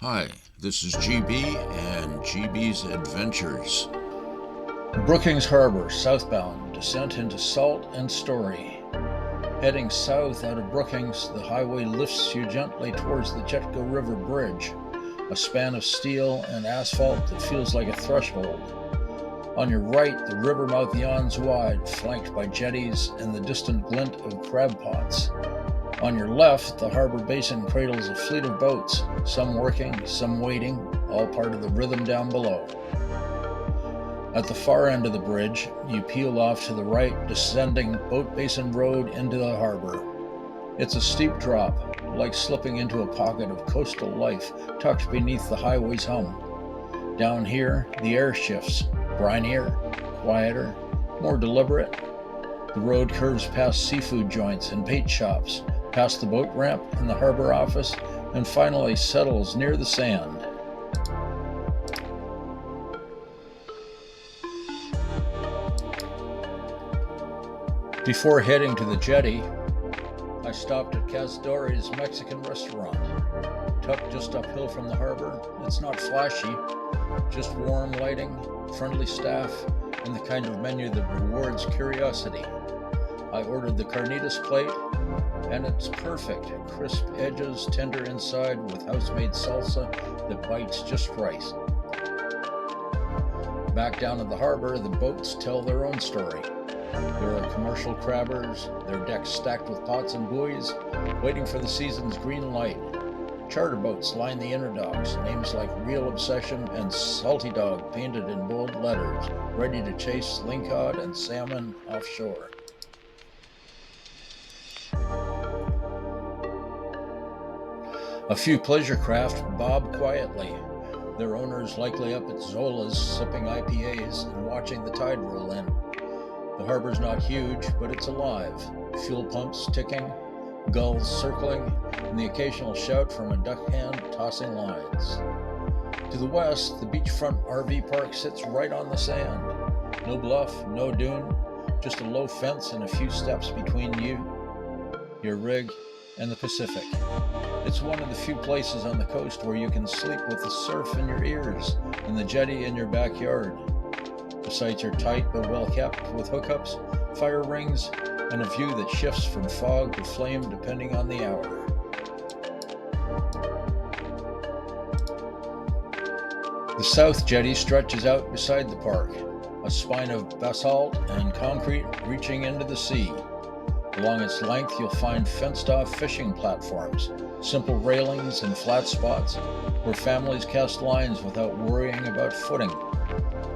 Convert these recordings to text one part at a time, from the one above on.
Hi, this is GB and GB's Adventures. Brookings Harbor, southbound, descent into Salt and Story. Heading south out of Brookings, the highway lifts you gently towards the Chetco River Bridge, a span of steel and asphalt that feels like a threshold. On your right, the river mouth yawns wide, flanked by jetties and the distant glint of crab pots. On your left, the harbor basin cradles a fleet of boats, some working, some waiting, all part of the rhythm down below. At the far end of the bridge, you peel off to the right, descending Boat Basin Road into the harbor. It's a steep drop, like slipping into a pocket of coastal life tucked beneath the highway's hum. Down here, the air shifts, brinier, quieter, more deliberate. The road curves past seafood joints and bait shops, past the boat ramp and the harbor office, and finally settles near the sand. Before heading to the jetty, I stopped at Cazdori's Mexican restaurant. Tucked just uphill from the harbor, it's not flashy, just warm lighting, friendly staff, and the kind of menu that rewards curiosity. I ordered the carnitas plate, and it's perfect. Crisp edges, tender inside, with house-made salsa that bites just right. Back down at the harbor, the boats tell their own story. There are commercial crabbers, their decks stacked with pots and buoys, waiting for the season's green light. Charter boats line the inner docks, names like Real Obsession and Salty Dog painted in bold letters, ready to chase lingcod and salmon offshore. A few pleasure craft bob quietly, their owners likely up at Zola's sipping IPAs and watching the tide roll in. The harbor's not huge, but it's alive. Fuel pumps ticking, gulls circling, and the occasional shout from a deckhand tossing lines. To the west, the beachfront RV park sits right on the sand. No bluff, no dune, just a low fence and a few steps between you, your rig, and the Pacific. It's one of the few places on the coast where you can sleep with the surf in your ears and the jetty in your backyard. The sites are tight but well kept, with hookups, fire rings, and a view that shifts from fog to flame depending on the hour. The south jetty stretches out beside the park, a spine of basalt and concrete reaching into the sea. Along its length, you'll find fenced-off fishing platforms, simple railings and flat spots where families cast lines without worrying about footing.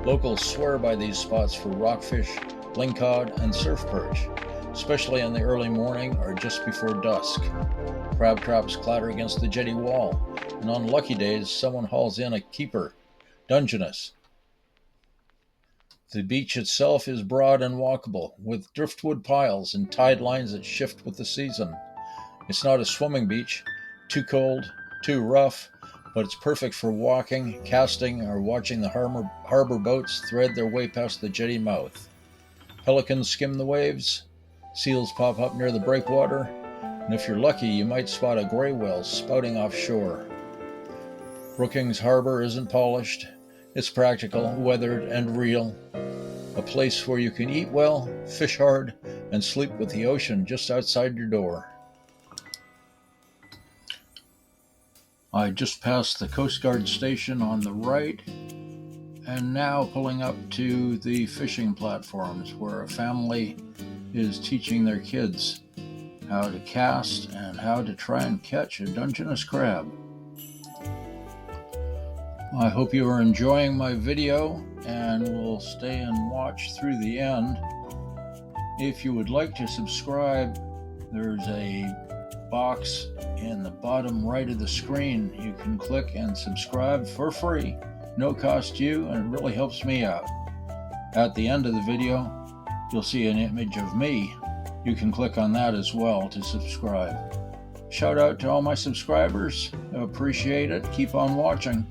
Locals swear by these spots for rockfish, lingcod, and surf perch, especially in the early morning or just before dusk. Crab traps clatter against the jetty wall, and on lucky days, someone hauls in a keeper, Dungeness. The beach itself is broad and walkable, with driftwood piles and tide lines that shift with the season. It's not a swimming beach, too cold, too rough, but it's perfect for walking, casting, or watching the harbor boats thread their way past the jetty mouth. Pelicans skim the waves, seals pop up near the breakwater, and if you're lucky, you might spot a gray whale spouting offshore. Brookings Harbor isn't polished. It's practical, weathered, and real. A place where you can eat well, fish hard, and sleep with the ocean just outside your door. I just passed the Coast Guard station on the right, and now pulling up to the fishing platforms where a family is teaching their kids how to cast and how to try and catch a Dungeness crab. I hope you are enjoying my video and will stay and watch through the end. If you would like to subscribe, there's a box in the bottom right of the screen. You can click and subscribe for free. No cost to you, and it really helps me out. At the end of the video, you'll see an image of me. You can click on that as well to subscribe. Shout out to all my subscribers. I appreciate it. Keep on watching.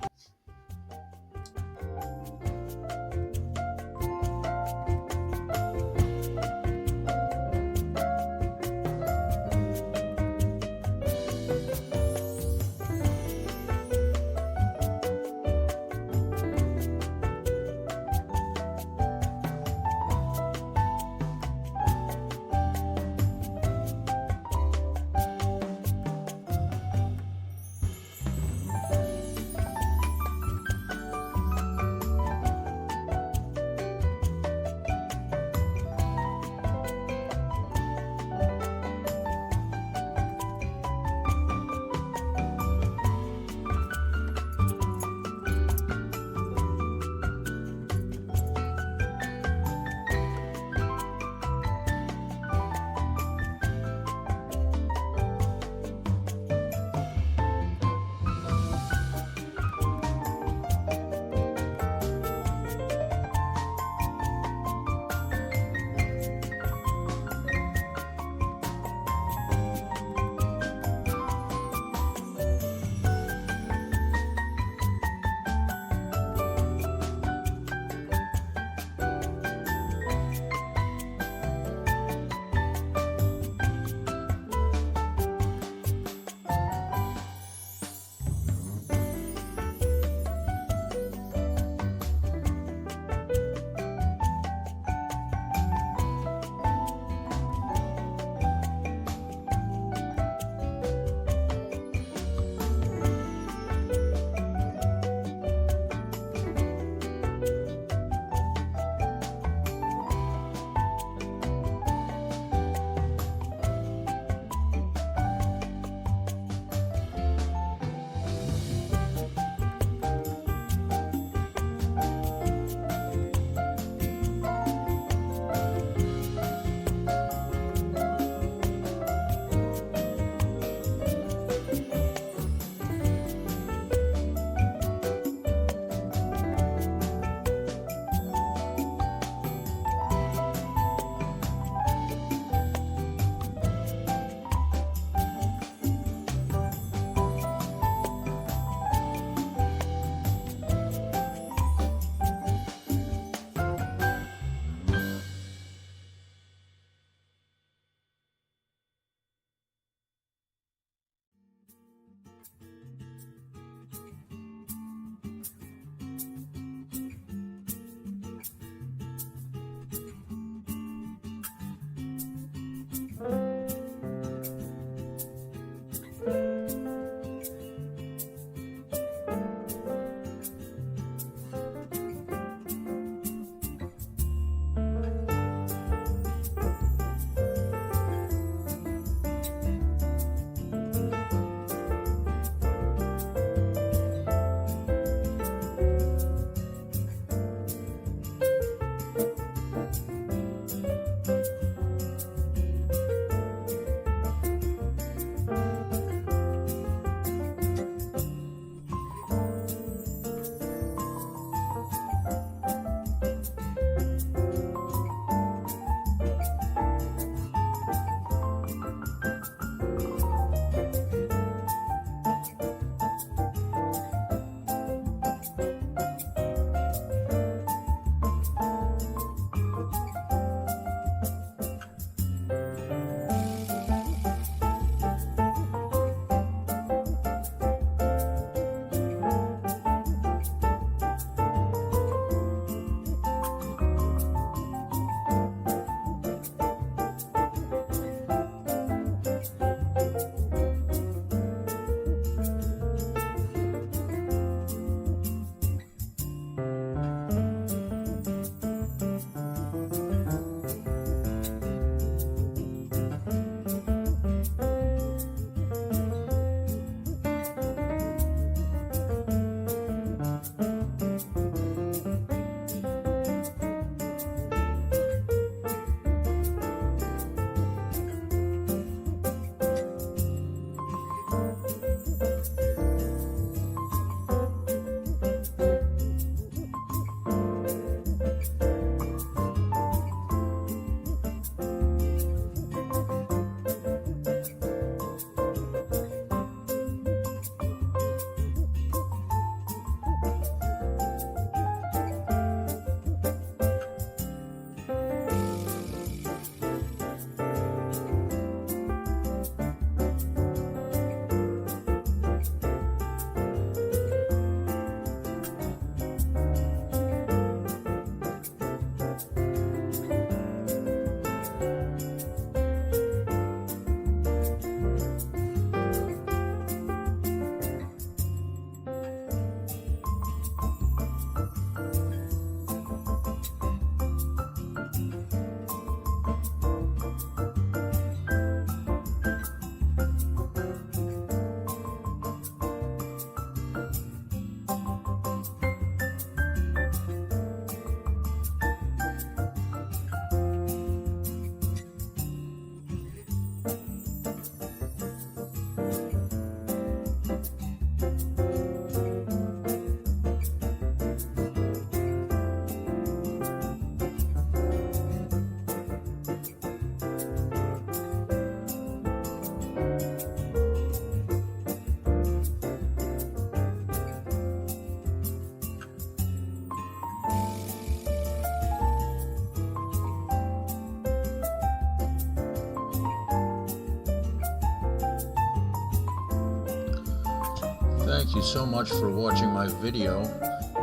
Thank you so much for watching my video.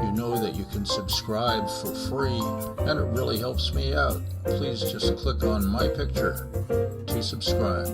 You know that you can subscribe for free, and it really helps me out. Please just click on my picture to subscribe.